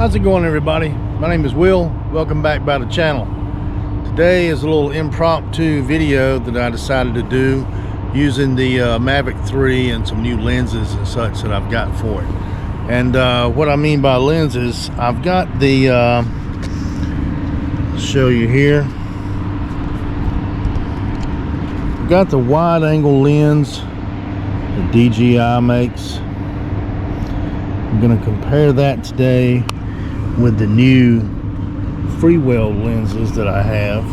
How's it going, everybody? My name is Will. Welcome back by the channel. Today is a little impromptu video that I decided to do using the Mavic 3 and some new lenses and such that I've got for it. And what I mean by lenses, I've got the show you here. I've got the wide angle lens that DJI makes. I'm going to compare that today with the new Freewell lenses that I have.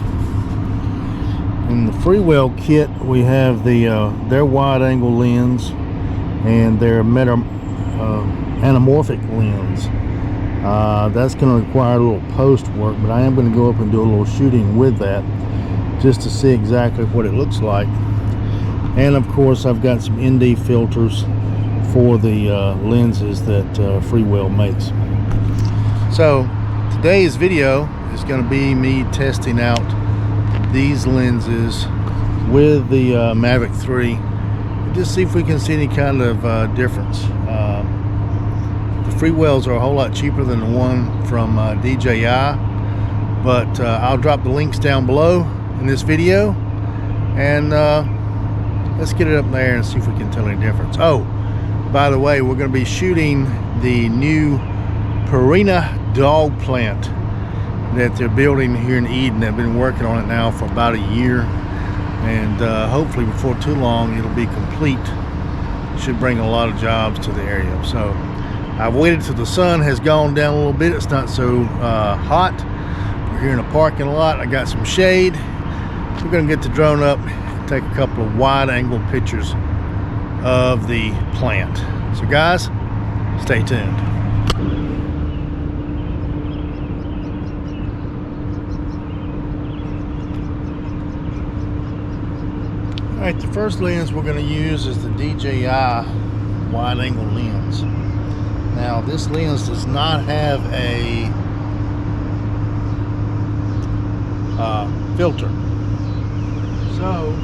In the Freewell kit, we have the their wide angle lens and their anamorphic lens. That's going to require a little post work, but I am going to go up and do a little shooting with that just to see exactly what it looks like. And of course, I've got some ND filters for the lenses that Freewell makes. So today's video is going to be me testing out these lenses with the Mavic 3, just see if we can see any kind of difference. The Freewells are a whole lot cheaper than the one from DJI, but I'll drop the links down below in this video, and let's get it up there and see if we can tell any difference. Oh, by the way, we're going to be shooting the new Purina dog plant that they're building here in Eden. They've been working on it now for about a year, and hopefully before too long it'll be complete. Should bring a lot of jobs to the area. So I've waited till the sun has gone down a little bit. It's not so hot. We're here in a parking lot. I got some shade. We're going to get the drone up, take a couple of wide angle pictures of the plant. So guys, stay tuned. Alright, the first lens we're going to use is the DJI wide angle lens. Now this lens does not have a filter. So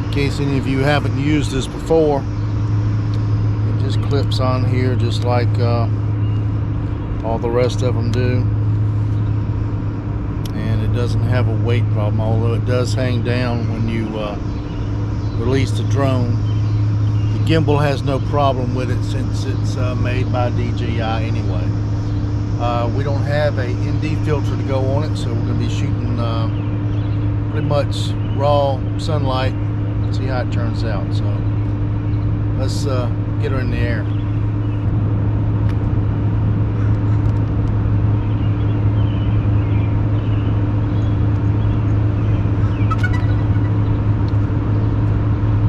in case any of you haven't used this before, it just clips on here just like all the rest of them do, and it doesn't have a weight problem, although it does hang down when you release the drone. The gimbal has no problem with it since it's made by DJI anyway. We don't have a ND filter to go on it, so we're going to be shooting pretty much raw sunlight. See how it turns out. So let's get her in the air.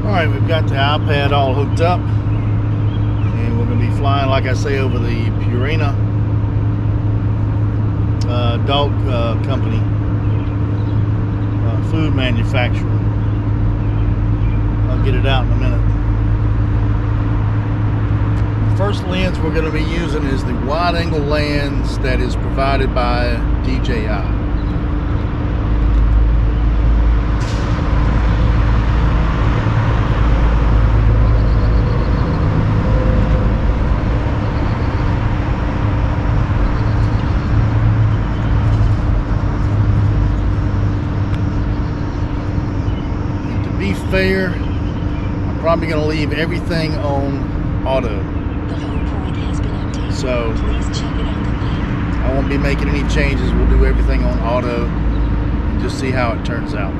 Alright, we've got the iPad all hooked up, and we're going to be flying, like I say, over the Purina dog company, food manufacturer. I'll get it out in a minute. The first lens we're going to be using is the wide angle lens that is provided by DJI. Fair, I'm probably going to leave everything on auto. So I won't be making any changes. We'll do everything on auto and just see how it turns out.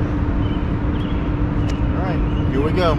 Alright, here we go.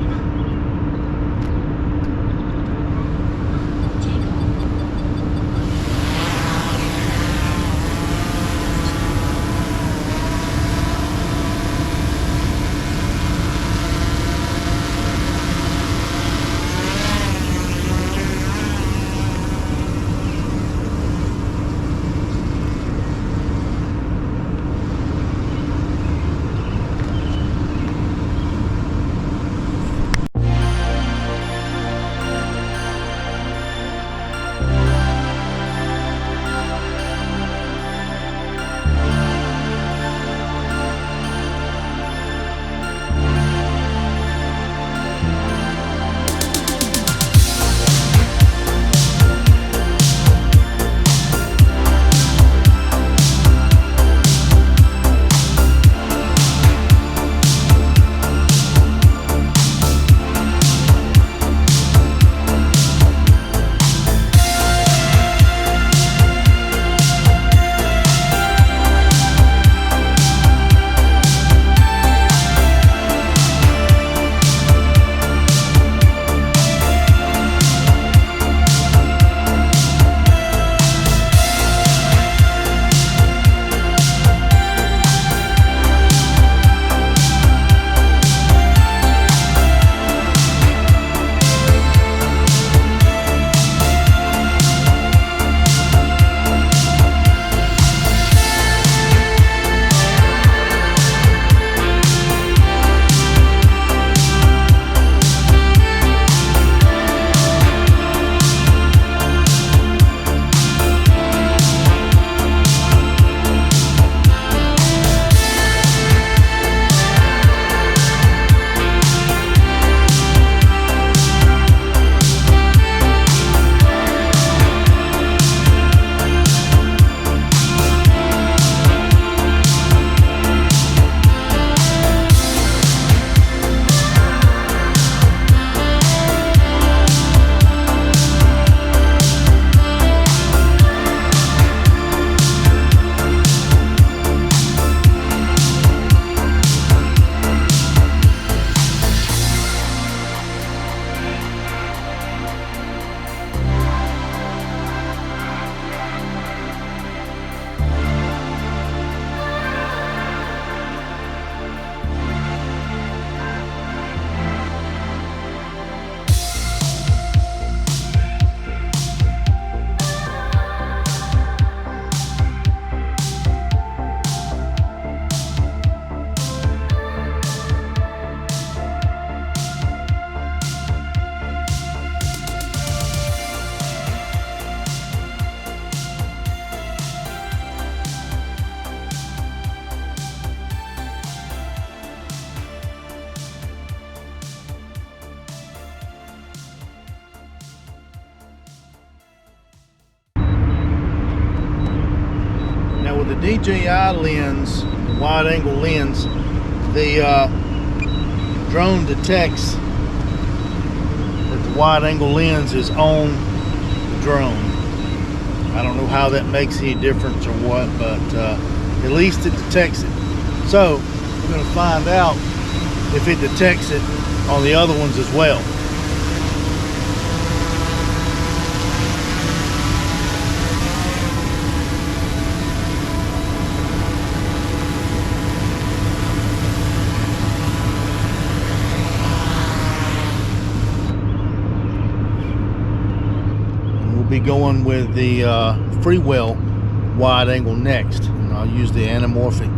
the DJI lens, the wide angle lens, the drone detects that the wide angle lens is on the drone. I don't know how that makes any difference or what, but at least it detects it. So we're going to find out if it detects it on the other ones as well. Be going with the Freewell wide angle next, and I'll use the anamorphic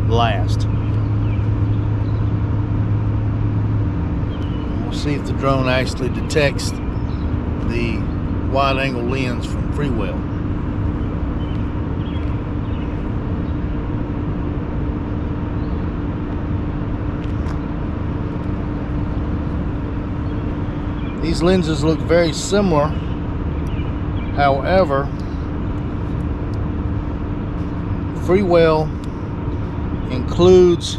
last. We'll see if the drone actually detects the wide angle lens from Freewell. These lenses look very similar. However, Freewell includes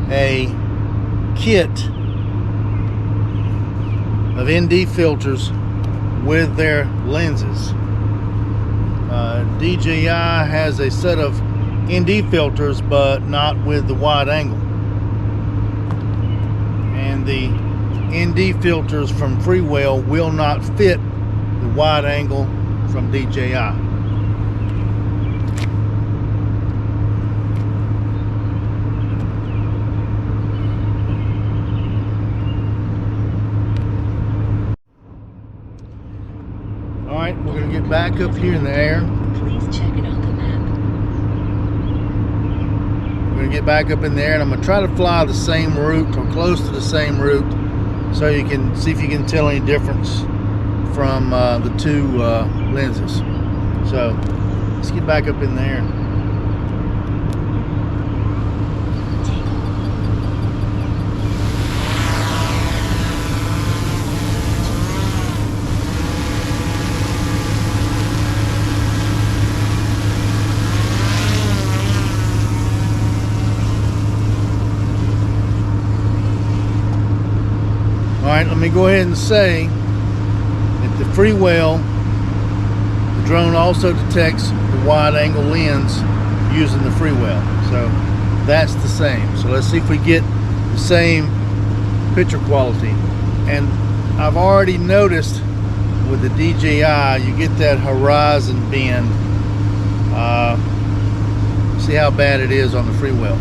a kit of ND filters with their lenses. DJI has a set of ND filters, but not with the wide angle. And the ND filters from Freewell will not fit the wide angle from DJI. Alright, we're going to get back up here in the air. Please check it on the map. We're going to get back up in the air, and I'm going to try to fly the same route or close to the same route so you can see if you can tell any difference from the two lenses. So let's get back up in there. All right, let me go ahead and say the Freewell, the drone also detects the wide angle lens using the Freewell, so that's the same. So let's see if we get the same picture quality. And I've already noticed with the DJI you get that horizon bend. See how bad it is on the Freewell.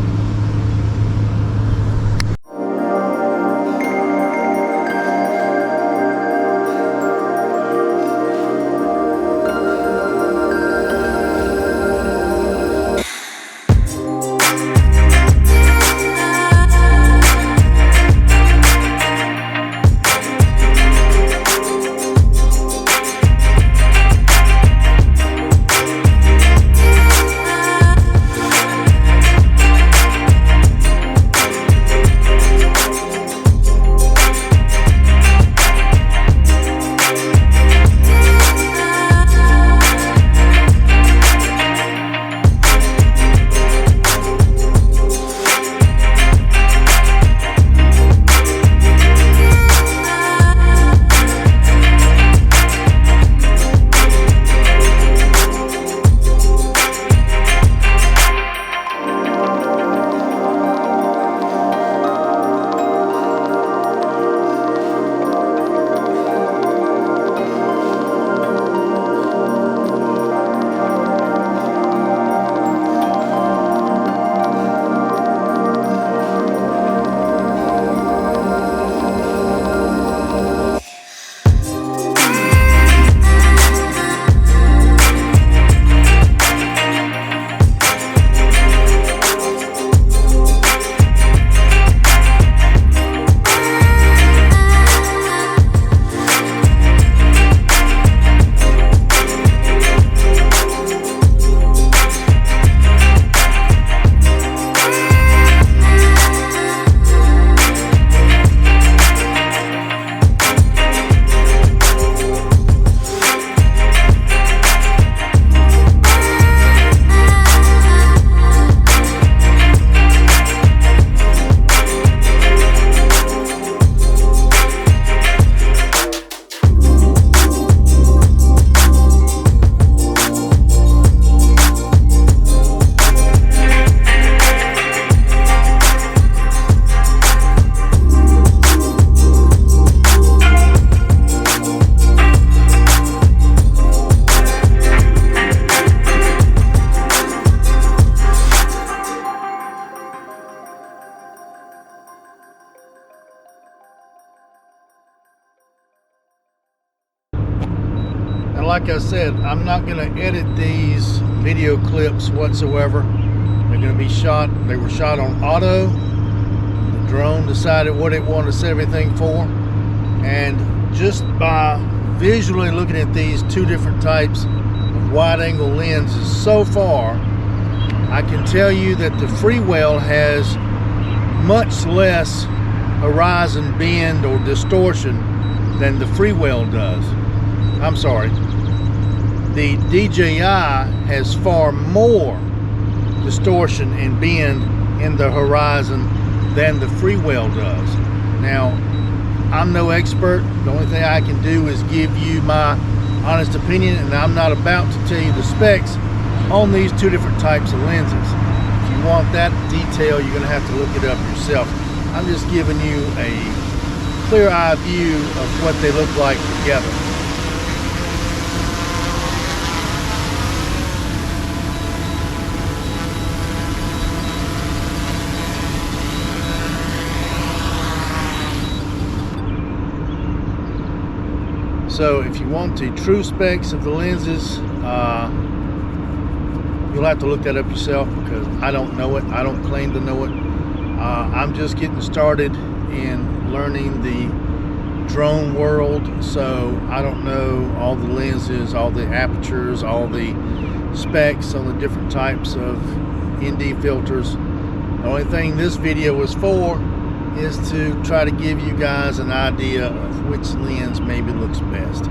like I said, I'm not going to edit these video clips whatsoever. They're going to be shot, they were shot on auto. The drone decided what it wanted to set everything for. And just by visually looking at these two different types of wide angle lenses so far, I can tell you that the Freewell has much less horizon bend or distortion than the Freewell does. I'm sorry, the DJI has far more distortion and bend in the horizon than the Freewell does. Now, I'm no expert. The only thing I can do is give you my honest opinion, and I'm not about to tell you the specs on these two different types of lenses. If you want that detail, you're going to have to look it up yourself. I'm just giving you a clear eye view of what they look like together. So if you want the true specs of the lenses, you'll have to look that up yourself, because I don't know it. I don't claim to know it. I'm just getting started in learning the drone world, so I don't know all the lenses, all the apertures, all the specs on the different types of ND filters. The only thing this video was for is to try to give you guys an idea of which lens maybe looks best.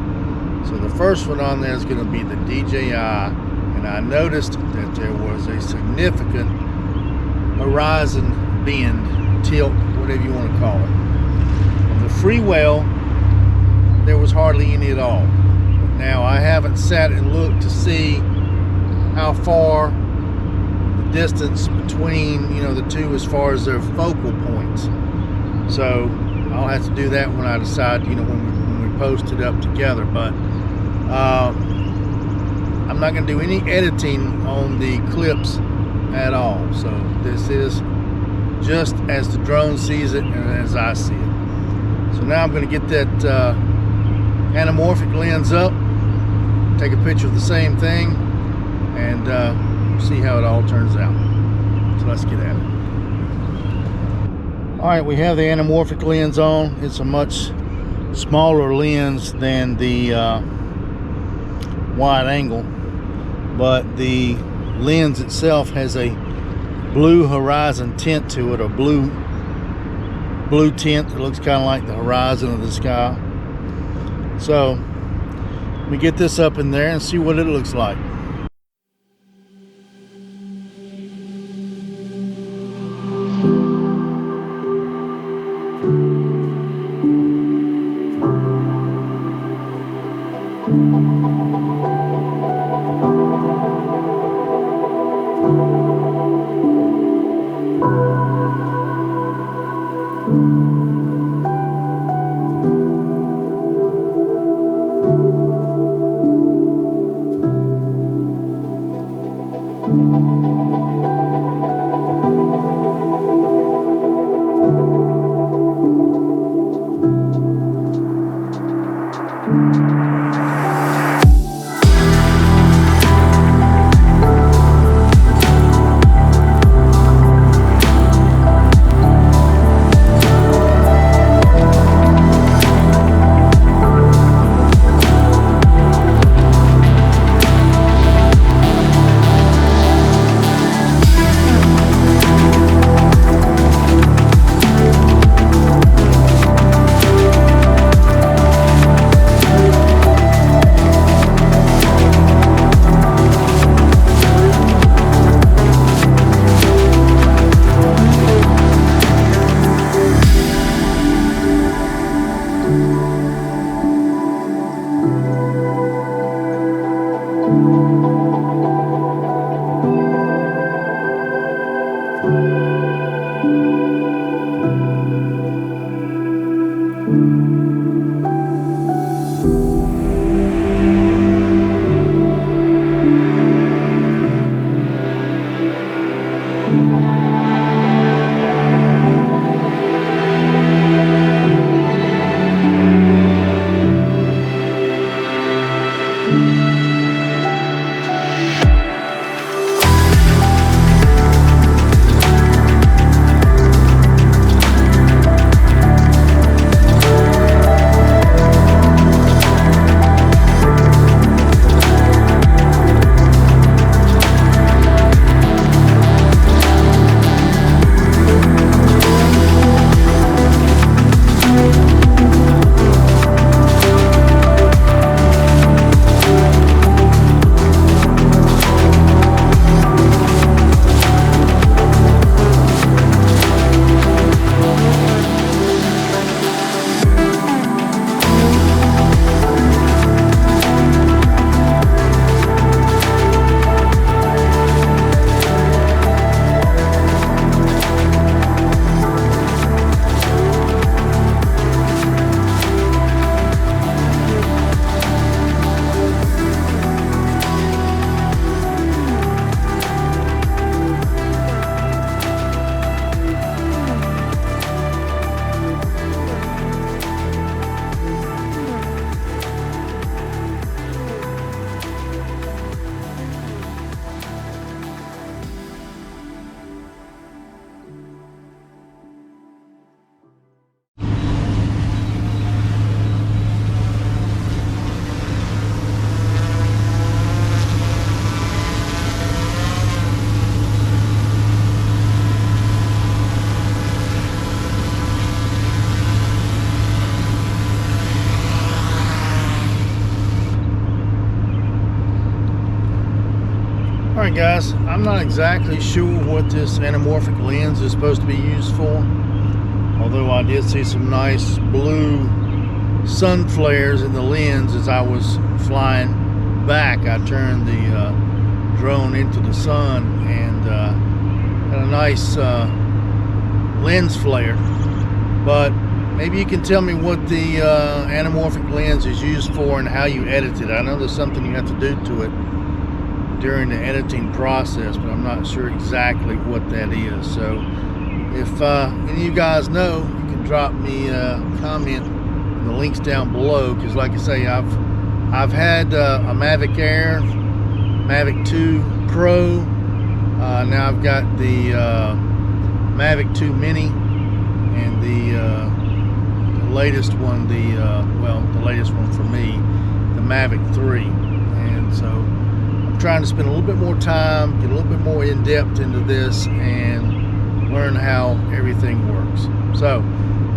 So the first one on there is going to be the DJI, and I noticed that there was a significant horizon bend, tilt, whatever you want to call it. On the Freewell, there was hardly any at all. Now, I haven't sat and looked to see how far the distance between, the two as far as their focal points. So I'll have to do that when I decide, when we post it up together. But I'm not going to do any editing on the clips at all. So this is just as the drone sees it and as I see it. So now I'm going to get that anamorphic lens up, take a picture of the same thing, and see how it all turns out. So let's get at it. Alright, we have the anamorphic lens on. It's a much smaller lens than the wide angle, but the lens itself has a blue horizon tint to it, a blue tint that looks kind of like the horizon of the sky. So we get this up in there and see what it looks like. Alright guys, I'm not exactly sure what this anamorphic lens is supposed to be used for, although I did see some nice blue sun flares in the lens as I was flying back. I turned the drone into the sun and had a nice lens flare. But maybe you can tell me what the anamorphic lens is used for and how you edit it. I know there's something you have to do to it during the editing process, but I'm not sure exactly what that is. So if any of you guys know, you can drop me a comment in the links down below, because like I say, I've had a Mavic Air, Mavic 2 Pro, now I've got the Mavic 2 Mini, and the latest one, the latest one for me, the Mavic 3. And so I'm trying to spend a little bit more time, get a little bit more in depth into this, and learn how everything works. So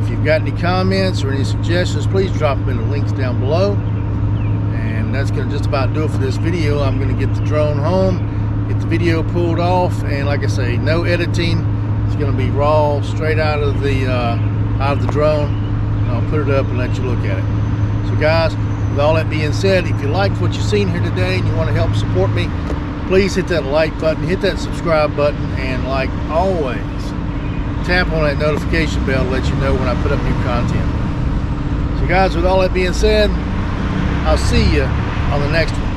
if you've got any comments or any suggestions, please drop them in the links down below. And that's going to just about do it for this video. I'm going to get the drone home, get the video pulled off, and like I say, no editing. It's going to be raw, straight out of the drone. I'll put it up and let you look at it. So guys, with all that being said, if you liked what you've seen here today and you want to help support me, please hit that like button, hit that subscribe button, and like always, tap on that notification bell to let you know when I put up new content. So guys, with all that being said, I'll see you on the next one.